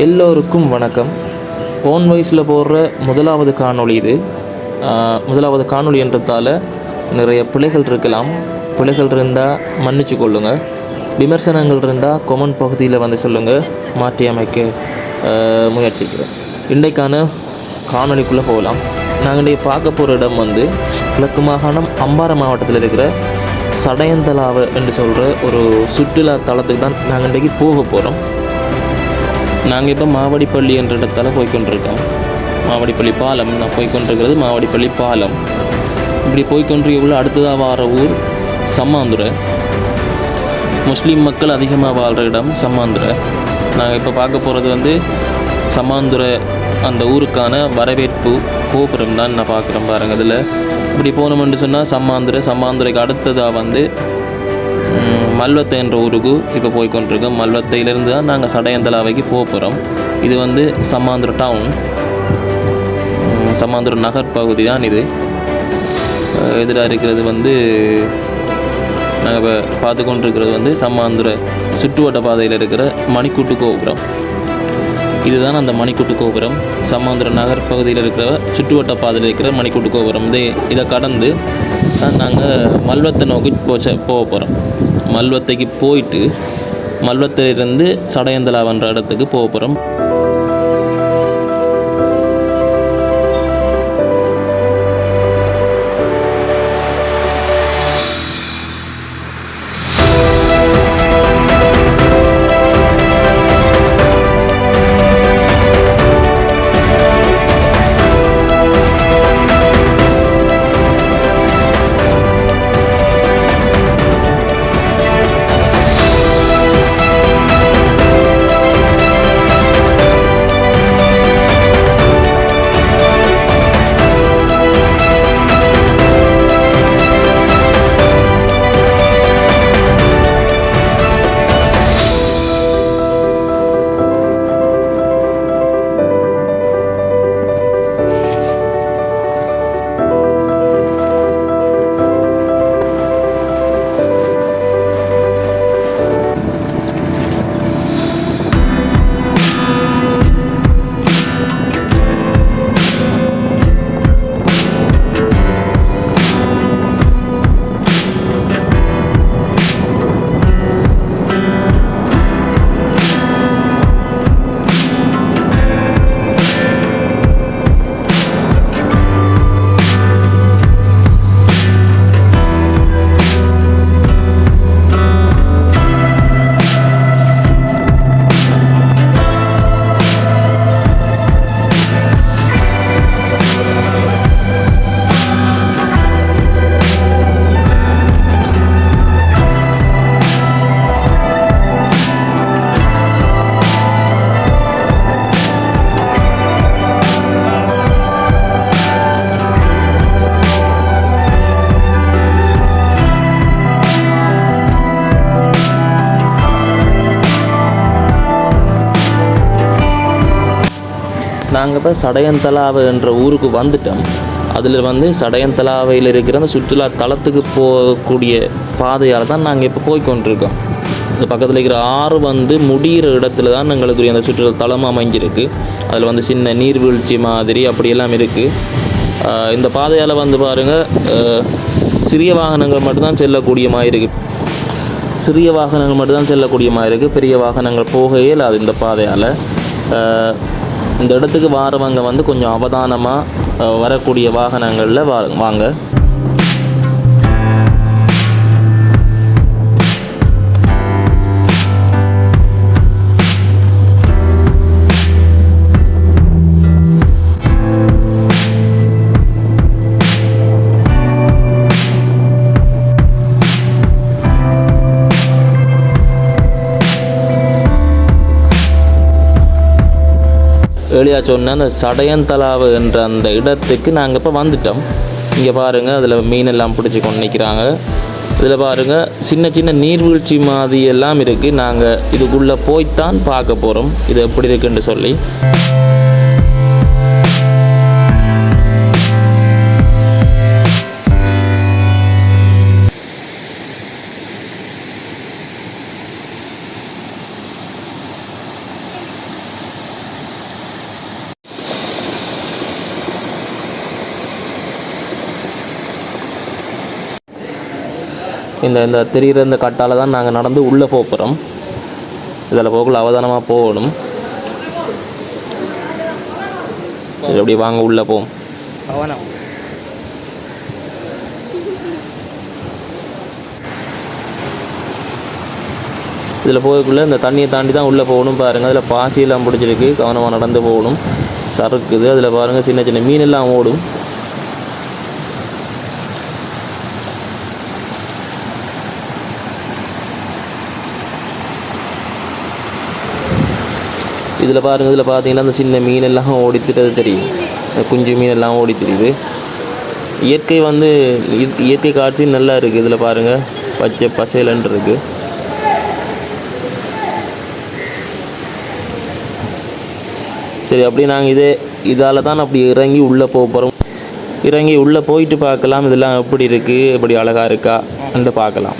எல்லோருக்கும் வணக்கம். ஓன் வாய்ஸில் போடுற முதலாவது காணொளி இது. முதலாவது காணொளி என்றதால் நிறைய பிழைகள் இருக்கலாம். பிழைகள் இருந்தால் மன்னிச்சு கொள்ளுங்கள். விமர்சனங்கள் இருந்தால் கொமெண்ட் பகுதியில் வந்து சொல்லுங்கள், மாற்றி அமைக்க முயற்சிக்கிறேன். இன்றைக்கான காணொளிக்குள்ளே போகலாம். நாங்கள் இன்றைக்கி பார்க்க போகிற இடம் வந்து கிழக்கு மாகாணம் அம்பாறை மாவட்டத்தில் இருக்கிற சடையந்தலாவை என்று சொல்கிற ஒரு சுற்றுலா தலத்துக்கு தான் நாங்கள் இன்றைக்கி போக போகிறோம். நாங்கள் இப்போ மாவடிப்பள்ளி என்ற இடத்தால் போய்கொண்டிருக்கோம். மாவடிப்பள்ளி பாலம் நான் போய்கொண்டிருக்கிறது மாவடிப்பள்ளி பாலம். இப்படி போய்கொண்டிருக்கக்குள்ள அடுத்ததாக வார ஊர் சம்மாந்துறை. முஸ்லீம் மக்கள் அதிகமாக வாழ்கிற இடம் சம்மாந்துறை. நாங்கள் இப்போ பார்க்க போகிறது வந்து சம்மாந்துறை அந்த ஊருக்கான வரவேற்பு கோபுரம் தான் நான் பார்க்குறேன். பாருங்கள், இதில் இப்படி போனோம்னு சொன்னால் சம்மாந்துறைக்கு அடுத்ததாக வந்து மல்வத்தை என்ற ஊருக்கு இப்போ போய்கொண்டிருக்கோம். மல்வத்தையிலேருந்து தான் நாங்கள் சடையந்தலாவைக்கு போக போகிறோம். இது வந்து சம்மாந்துறை டவுன், சம்மாந்துறை நகர் பகுதி தான் இது. எதிராக இருக்கிறது வந்து நாங்கள் இப்போ பார்த்து கொண்டிருக்கிறது வந்து சம்மாந்துறை சுற்றுவட்ட பாதையில் இருக்கிற மணிக்கூட்டு கோபுரம். இதுதான் அந்த மணிக்கூட்டு கோபுரம். சம்மாந்துறை நகர் பகுதியில் இருக்கிற சுற்றுவட்ட பாதையில் இருக்கிற மணிக்கூட்டு கோபுரம். இதை கடந்து தான் நாங்கள் மல்வத்தை நோக்கி போக போகிறோம். மல்வத்தைக்கு போயிட்டு மல்வத்தையிலிருந்து சடையந்தலாவன்ற இடத்துக்கு போக போகிறோம். நாங்கள் இப்போ சடையந்தலாவை என்ற ஊருக்கு வந்துட்டோம். அதில் வந்து சடையந்தலாவையில் இருக்கிற அந்த சுற்றுலா தலத்துக்கு போகக்கூடிய பாதையால் தான் நாங்கள் இப்போ போய்கொண்டிருக்கோம். இந்த பக்கத்தில் இருக்கிற ஆறு வந்து முடிகிற இடத்துல தான் எங்களுக்குரிய அந்த சுற்றுலா தலம் அமைஞ்சிருக்கு. அதில் வந்து சின்ன நீர்வீழ்ச்சி மாதிரி அப்படியெல்லாம் இருக்குது. இந்த பாதையால் வந்து பாருங்கள், சிறிய வாகனங்கள் மட்டும்தான் செல்லக்கூடிய மாதிரி இருக்குது. சிறிய வாகனங்கள் மட்டும்தான் செல்லக்கூடிய மாதிரி இருக்குது. பெரிய வாகனங்கள் போகையே அது இந்த பாதையால். இந்த இடத்துக்கு வாரவங்க வந்து கொஞ்சம் அவதானமாக வரக்கூடிய வாகனங்களில் வாங்க. ஏழியா சொன்ன அந்த சடையந்தலாவு என்ற அந்த இடத்துக்கு நாங்கள் இப்போ வந்துட்டோம். இங்கே பாருங்கள், அதில் மீனெல்லாம் பிடிச்சி கொண்டு நிற்கிறாங்க. இதில் பாருங்கள், சின்ன சின்ன நீர்வீழ்ச்சி மாதிரி எல்லாம் இருக்குது. நாங்கள் இதுக்குள்ளே போய்த்தான் பார்க்க போகிறோம் இது எப்படி இருக்குன்னு சொல்லி. இந்த தெரிகிற இந்த கட்டால் தான் நாங்கள் நடந்து உள்ளே போகிறோம். இதில் போகக்குள்ள அவதானமாக போகணும். சரி, அப்படி வாங்க உள்ளே போவோம். கவனம். இதில் போகக்குள்ளே இந்த தண்ணியை தாண்டி தான் உள்ளே போகணும். பாருங்கள், அதில் பாசியெல்லாம் பிடிச்சிருக்கு. கவனமாக நடந்து போகணும். சறுக்குது. அதில் பாருங்கள், சின்ன சின்ன மீனெல்லாம் ஓடும். இதில் பாருங்கள், இதில் பார்த்தீங்கன்னா அந்த சின்ன மீனெல்லாம் ஓடித்துட்டு தெரியும். குஞ்சு மீனெல்லாம் ஓடி தெரியுது. இயற்கை இயற்கை காட்சி நல்லா இருக்குது. இதில் பாருங்கள், பச்சை பசைலன்னு இருக்குது. சரி, அப்படியே நாங்கள் இதால் தான் அப்படி இறங்கி உள்ளே போகிறோம். இறங்கி உள்ளே போயிட்டு பார்க்கலாம் இதெல்லாம் எப்படி இருக்குது, எப்படி அழகாக இருக்கா என்று பார்க்கலாம்.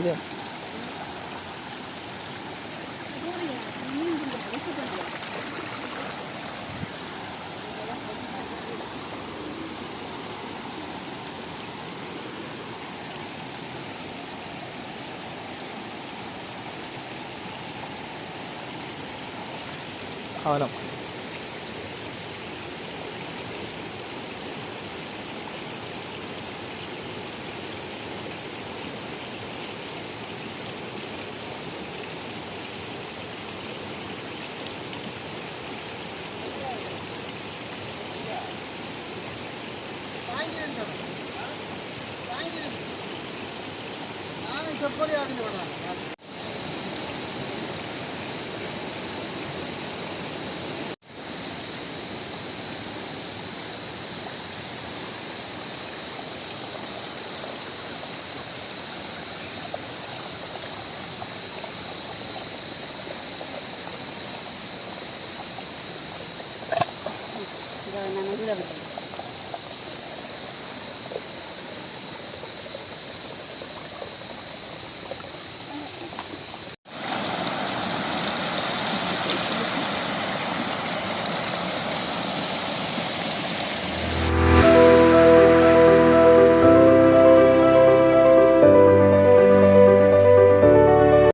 Yeah. Kavram. Rồi, nó đưa vào.